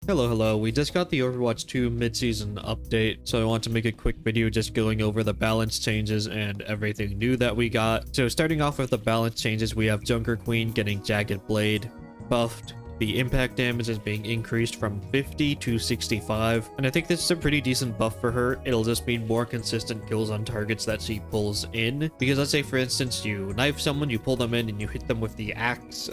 Hello, we just got the Overwatch 2 mid-season update, so I want to make a quick video just going over the balance changes and everything new that we got. So starting off with the balance changes, we have Junker Queen getting Jagged Blade buffed. The impact damage is being increased from 50 to 65, and I think this is a pretty decent buff for her. It'll just mean more consistent kills on targets that she pulls in, because let's say for instance you knife someone, you pull them in and you hit them with the axe.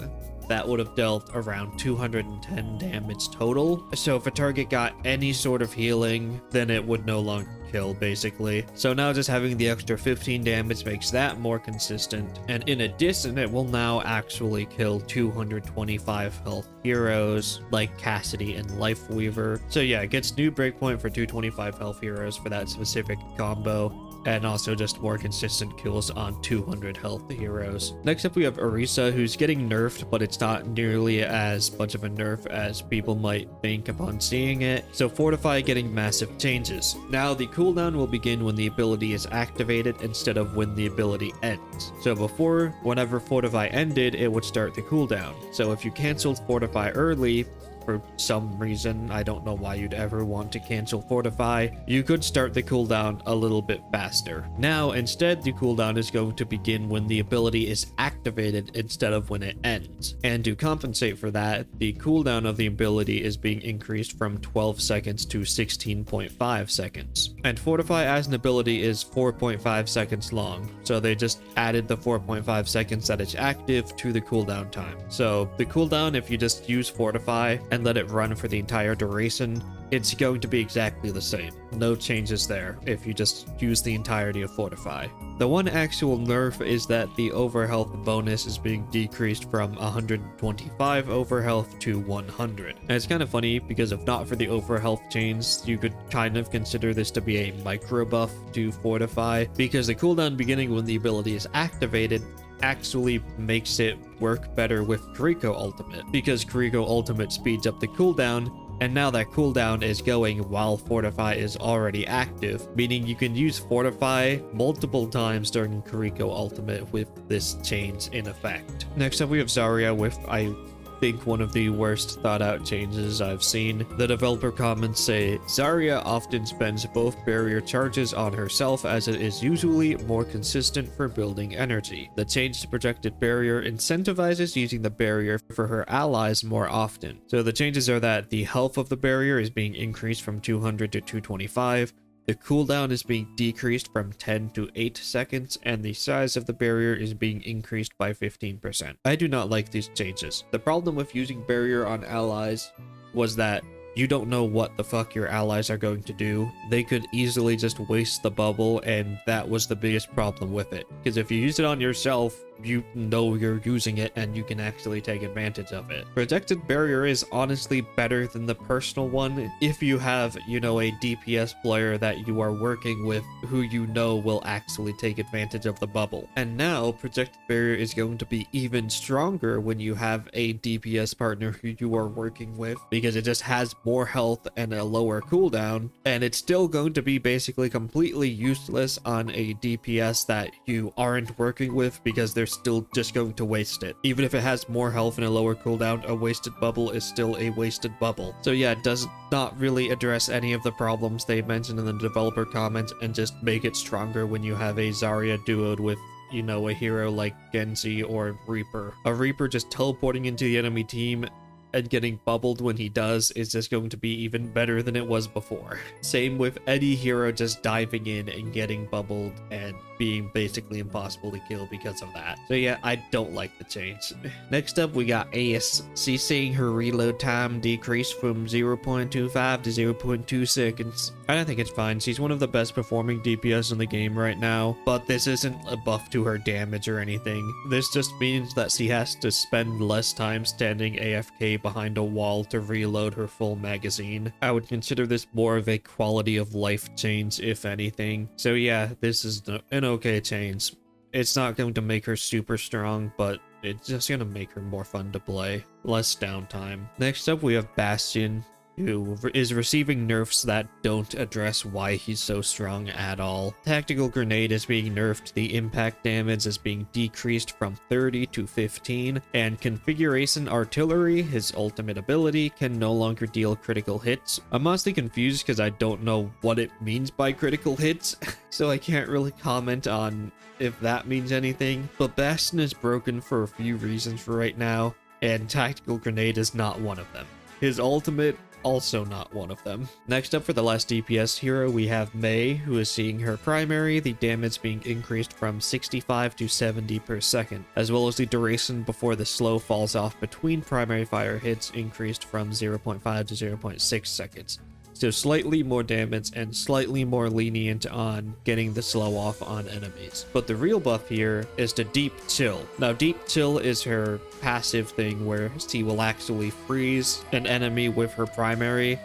That would have dealt around 210 damage total. So if a target got any sort of healing, then it would no longer kill, basically. So now just having the extra 15 damage makes that more consistent. And in addition, it will now actually kill 225 health heroes like Cassidy and Lifeweaver. So yeah, it gets new breakpoint for 225 health heroes for that specific combo. And also just more consistent kills on 200 health heroes. Next up we have Orisa, who's getting nerfed, but it's not nearly as much of a nerf as people might think upon seeing it. So Fortify getting massive changes. Now the cooldown will begin when the ability is activated instead of when the ability ends. So before, whenever Fortify ended, it would start the cooldown. So if you canceled Fortify early, for some reason, I don't know why you'd ever want to cancel Fortify, you could start the cooldown a little bit faster. Now, instead, the cooldown is going to begin when the ability is activated instead of when it ends. And to compensate for that, the cooldown of the ability is being increased from 12 seconds to 16.5 seconds. And Fortify as an ability is 4.5 seconds long, so they just added the 4.5 seconds that it's active to the cooldown time. So the cooldown, if you just use Fortify and let it run for the entire duration, it's going to be exactly the same. No changes there if you just use the entirety of Fortify. The one actual nerf is that the overhealth bonus is being decreased from 125 overhealth to 100. And it's kind of funny because if not for the overhealth chains, you could kind of consider this to be a micro buff to Fortify, because the cooldown beginning when the ability is activated actually makes it work better with KarQ Ultimate, because KarQ Ultimate speeds up the cooldown, and now that cooldown is going while Fortify is already active, meaning you can use Fortify multiple times during KarQ Ultimate with this change in effect. Next up we have Zarya with, I think, one of the worst thought out changes I've seen. The developer comments say, Zarya often spends both barrier charges on herself as it is usually more consistent for building energy. The change to projected barrier incentivizes using the barrier for her allies more often. So the changes are that the health of the barrier is being increased from 200 to 225, the cooldown is being decreased from 10 to 8 seconds, and the size of the barrier is being increased by 15%. I do not like these changes. The problem with using barrier on allies was that you don't know what the fuck your allies are going to do. They could easily just waste the bubble, and that was the biggest problem with it. Because if you use it on yourself, you know you're using it and you can actually take advantage of it. Protected barrier is honestly better than the personal one if you have, you know, a DPS player that you are working with who you know will actually take advantage of the bubble. And now protected barrier is going to be even stronger when you have a DPS partner who you are working with, because it just has more health and a lower cooldown, and it's still going to be basically completely useless on a DPS that you aren't working with, because they're still just going to waste it. Even if it has more health and a lower cooldown, a wasted bubble is still a wasted bubble. So yeah, it does not really address any of the problems they mentioned in the developer comments, and just make it stronger when you have a Zarya duoed with, you know, a hero like Genji or Reaper. A Reaper just teleporting into the enemy team and getting bubbled when he does is just going to be even better than it was before. Same with any hero just diving in and getting bubbled and being basically impossible to kill because of that. So yeah, I don't like the change. Next up, we got Ace. She's seeing her reload time decrease from 0.25 to 0.2 seconds. I don't think it's fine. She's one of the best performing DPS in the game right now, but this isn't a buff to her damage or anything. This just means that she has to spend less time standing AFK behind a wall to reload her full magazine. I would consider this more of a quality of life change, if anything. So yeah, this is an okay change. It's not going to make her super strong, but it's just going to make her more fun to play. Less downtime. Next up, we have Bastion. who is receiving nerfs that don't address why he's so strong at all. Tactical Grenade is being nerfed, the impact damage is being decreased from 30 to 15, and Configuration Artillery, his ultimate ability, can no longer deal critical hits. I'm honestly confused because I don't know what it means by critical hits, so I can't really comment on if that means anything, but Bastion is broken for a few reasons for right now, and Tactical Grenade is not one of them. His ultimate, also not one of them. Next up for the last DPS hero, we have Mei, who is seeing her primary, the damage being increased from 65 to 70 per second, as well as the duration before the slow falls off between primary fire hits increased from 0.5 to 0.6 seconds. So slightly more damage and slightly more lenient on getting the slow off on enemies. But the real buff here is the Deep Chill. Now Deep Chill is her passive thing where she will actually freeze an enemy with her primary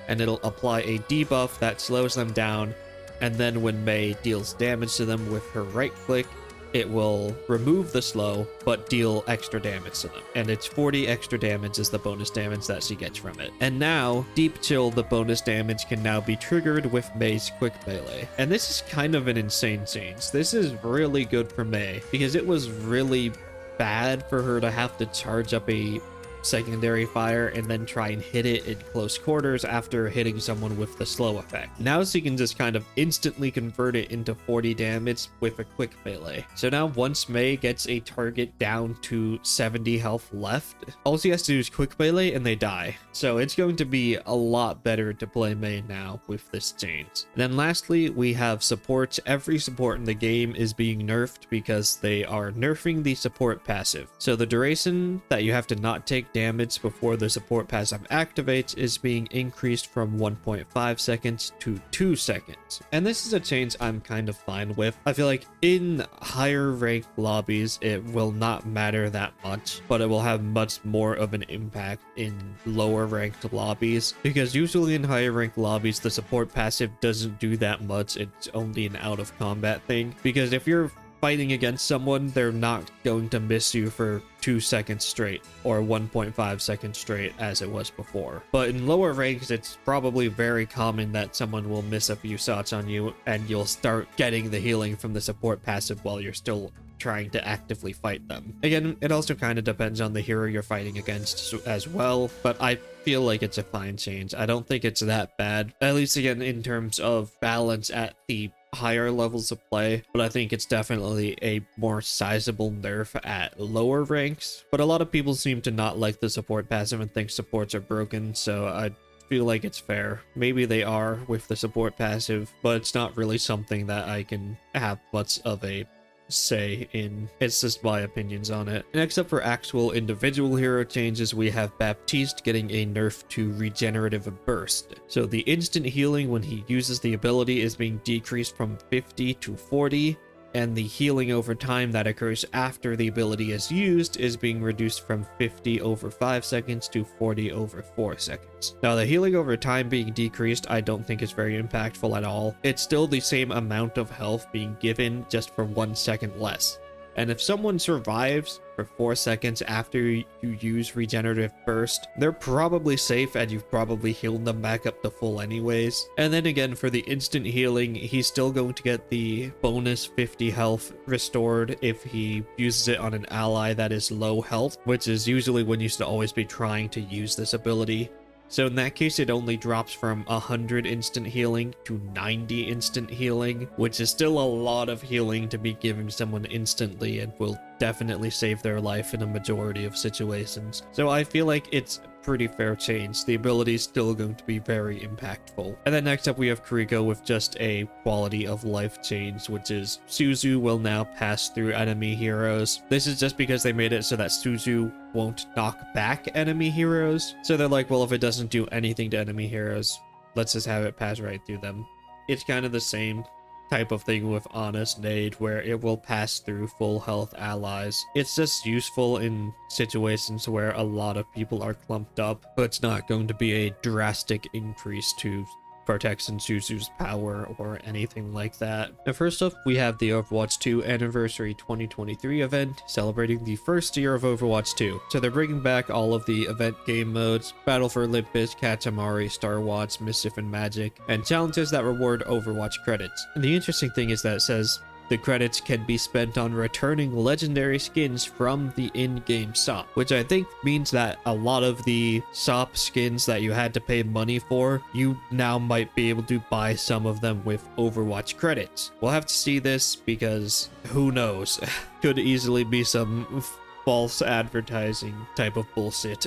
and it'll apply a debuff that slows them down, and then when Mei deals damage to them with her right click, it will remove the slow, but deal extra damage to them. And it's 40 extra damage is the bonus damage that she gets from it. And now, Deep Chill, the bonus damage, can now be triggered with Mei's quick melee. And this is kind of an insane change. This is really good for Mei, because it was really bad for her to have to charge up a secondary fire and then try and hit it in close quarters after hitting someone with the slow effect. Now she can just kind of instantly convert it into 40 damage with a quick melee. So now once Mei gets a target down to 70 health left, all she has to do is quick melee and they die. So it's going to be a lot better to play Mei now with this change. And then lastly, we have supports. Every support in the game is being nerfed because they are nerfing the support passive. So the duration that you have to not take damage before the support passive activates is being increased from 1.5 seconds to 2 seconds. And this is a change I'm kind of fine with. I feel like in higher ranked lobbies, it will not matter that much, but it will have much more of an impact in lower ranked lobbies, because usually in higher ranked lobbies, the support passive doesn't do that much. It's only an out of combat thing, because if you're fighting against someone, they're not going to miss you for 2 seconds straight or 1.5 seconds straight as it was before. But in lower ranks, it's probably very common that someone will miss a few shots on you and you'll start getting the healing from the support passive while you're still trying to actively fight them. Again, it also kind of depends on the hero you're fighting against as well, but I feel like it's a fine change. I don't think it's that bad, at least again in terms of balance at the higher levels of play, but I think it's definitely a more sizable nerf at lower ranks. But a lot of people seem to not like the support passive and think supports are broken, so I feel like it's fair. Maybe they are with the support passive, but it's not really something that I can have much of a say in. It's just my opinions on it. Next up for actual individual hero changes, we have Baptiste getting a nerf to regenerative burst. So the instant healing when he uses the ability is being decreased from 50 to 40, and the healing over time that occurs after the ability is used is being reduced from 50 over 5 seconds to 40 over 4 seconds. Now the healing over time being decreased I don't think is very impactful at all. It's still the same amount of health being given, just for 1 second less. And if someone survives for 4 seconds after you use regenerative burst, they're probably safe and you've probably healed them back up to full anyways. And then again, for the instant healing, he's still going to get the bonus 50 health restored if he uses it on an ally that is low health, which is usually when you should always be trying to use this ability. So in that case, it only drops from 100 instant healing to 90 instant healing, which is still a lot of healing to be giving someone instantly and will definitely save their life in a majority of situations. So I feel like it's pretty fair change. The ability is still going to be very impactful. And then next up we have KarQ with just a quality of life change, which is Suzu will now pass through enemy heroes. This is just because they made it so that Suzu won't knock back enemy heroes. So they're like, well, if it doesn't do anything to enemy heroes, let's just have it pass right through them. It's kind of the same type of thing with Honest Nade, where it will pass through full health allies. It's just useful in situations where a lot of people are clumped up, but it's not going to be a drastic increase to protects Suzu's power or anything like that. Now first up, we have the Overwatch 2 Anniversary 2023 event celebrating the first year of Overwatch 2. So they're bringing back all of the event game modes, Battle for Olympus, Katamari, Star Wars, Mischief and Magic, and challenges that reward Overwatch credits. And the interesting thing is that it says the credits can be spent on returning legendary skins from the in-game shop, which I think means that a lot of the shop skins that you had to pay money for, you now might be able to buy some of them with Overwatch credits. We'll have to see this because who knows? Could easily be some false advertising type of bullshit.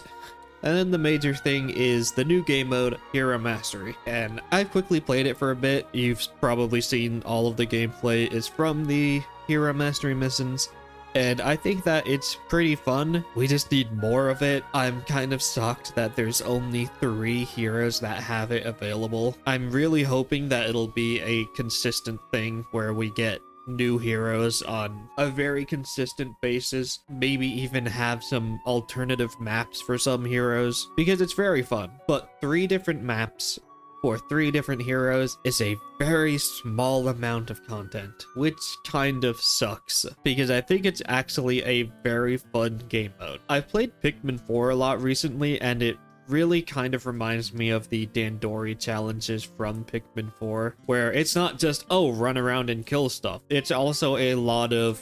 And then the major thing is the new game mode, Hero Mastery. And I've quickly played it for a bit. You've probably seen all of the gameplay is from the Hero Mastery missions. And I think that it's pretty fun. We just need more of it. I'm kind of shocked that there's only 3 heroes that have it available. I'm really hoping that it'll be a consistent thing where we get new heroes on a very consistent basis, maybe even have some alternative maps for some heroes, because it's very fun. But 3 different maps for 3 different heroes is a very small amount of content, which kind of sucks, because I think it's actually a very fun game mode. I've played Pikmin 4 a lot recently, and it really kind of reminds me of the Dandori challenges from Pikmin 4, where it's not just, oh, run around and kill stuff. It's also a lot of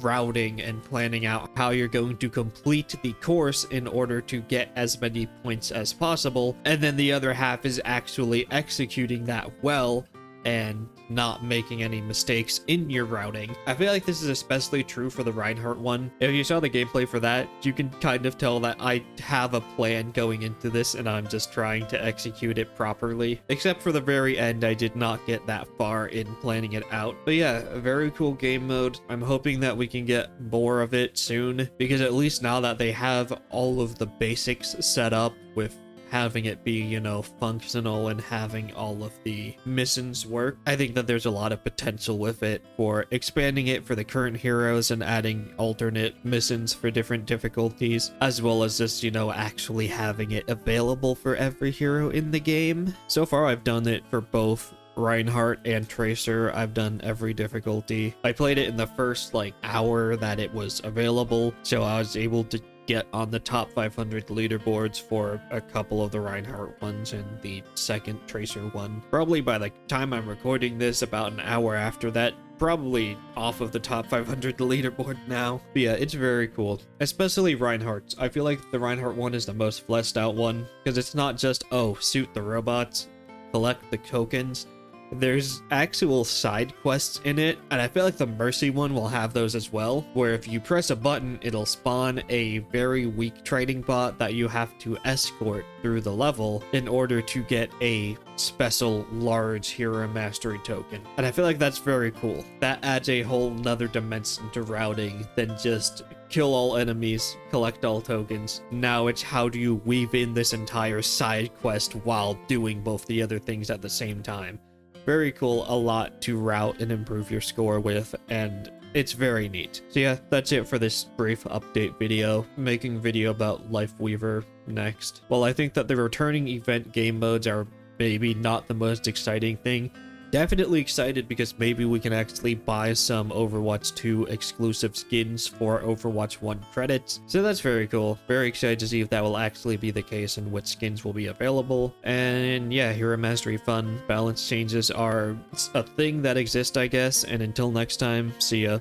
routing and planning out how you're going to complete the course in order to get as many points as possible. And then the other half is actually executing that well and not making any mistakes in your routing. I feel like this is especially true for the Reinhardt one. If you saw the gameplay for that, you can kind of tell that I have a plan going into this and I'm just trying to execute it properly. Except for the very end, I did not get that far in planning it out. But yeah, a very cool game mode. I'm hoping that we can get more of it soon, because at least now that they have all of the basics set up with having it be, you know, functional and having all of the missions work, I think that there's a lot of potential with it for expanding it for the current heroes and adding alternate missions for different difficulties, as well as just, you know, actually having it available for every hero in the game. So far, I've done it for both Reinhardt and Tracer. I've done every difficulty. I played it in the first hour that it was available, so I was able to get on the top 500 leaderboards for a couple of the Reinhardt ones and the second Tracer one. Probably by the time I'm recording this, about an hour after that, probably off of the top 500 leaderboard now. But yeah, it's very cool, especially Reinhardt's. I feel like the Reinhardt one is the most fleshed out one, because it's not just, oh, shoot the robots, collect the tokens. There's actual side quests in it, and I feel like the Mercy one will have those as well, where if you press a button, it'll spawn a very weak trading bot that you have to escort through the level in order to get a special large hero mastery token. And I feel like that's very cool. That adds a whole nother dimension to routing than just kill all enemies, collect all tokens. Now it's how do you weave in this entire side quest while doing both the other things at the same time. Very cool, a lot to route and improve your score with, and it's very neat. So yeah, that's it for this brief update video. Making a video about Lifeweaver next. While I think that the returning event game modes are maybe not the most exciting thing, definitely excited because maybe we can actually buy some Overwatch 2 exclusive skins for Overwatch 1 credits. So that's very cool. Very excited to see if that will actually be the case and what skins will be available. And yeah, Hero Mastery fun. Balance changes are a thing that exist, I guess. And until next time, see ya.